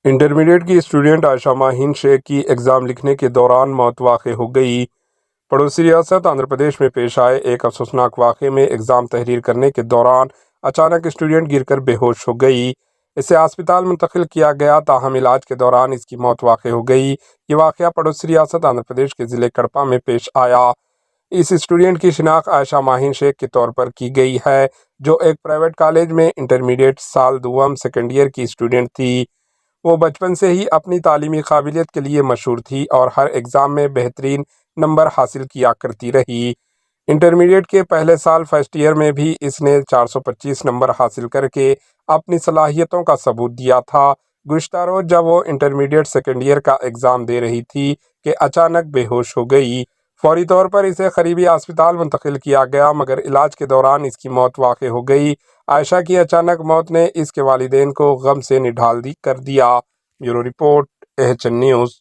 Intermediate की student Ayesha Maheen Sheikh की exam लिखने के दौरान मौत वाक़ई हो गई। पड़ोसी रियासत आंध्र प्रदेश में पेश आए एक अफसोसनाक वाक़े में एग्ज़ाम तहरीर करने के दौरान अचानक स्टूडेंट गिरकर बेहोश हो गई। इसे अस्पताल मुंतकिल किया गया, ताहम इलाज के दौरान इसकी मौत वाक़ई हो गई। ये वाक़या पड़ोसी रियासत आंध्र प्रदेश के ज़िले कड़पा में पेश आया। इस स्टूडेंट की शिनाख्त आयशा माहीन शेख के तौर पर की गई है, जो एक प्राइवेट कॉलेज में इंटरमीडिएट साल दुआम सेकेंड ईयर की स्टूडेंट थी। वो बचपन से ही अपनी तालीमी काबिलियत के लिए मशहूर थी और हर एग्ज़ाम में बेहतरीन नंबर हासिल किया करती रही। इंटरमीडिएट के पहले साल फर्स्ट ईयर में भी इसने 425 नंबर हासिल करके अपनी सलाहियतों का सबूत दिया था। गुज़श्ता रोज़ जब वो इंटरमीडिएट सेकेंड ईयर का एग्ज़ाम दे रही थी कि अचानक बेहोश हो गई। फौरी तौर पर इसे करीबी अस्पताल मुंतकिल किया गया, मगर इलाज के दौरान इसकी मौत वाक़ई हो गई। आयशा की अचानक मौत ने इसके वालिदैन को गम से निढाल कर दिया। Bureau report, AHN news.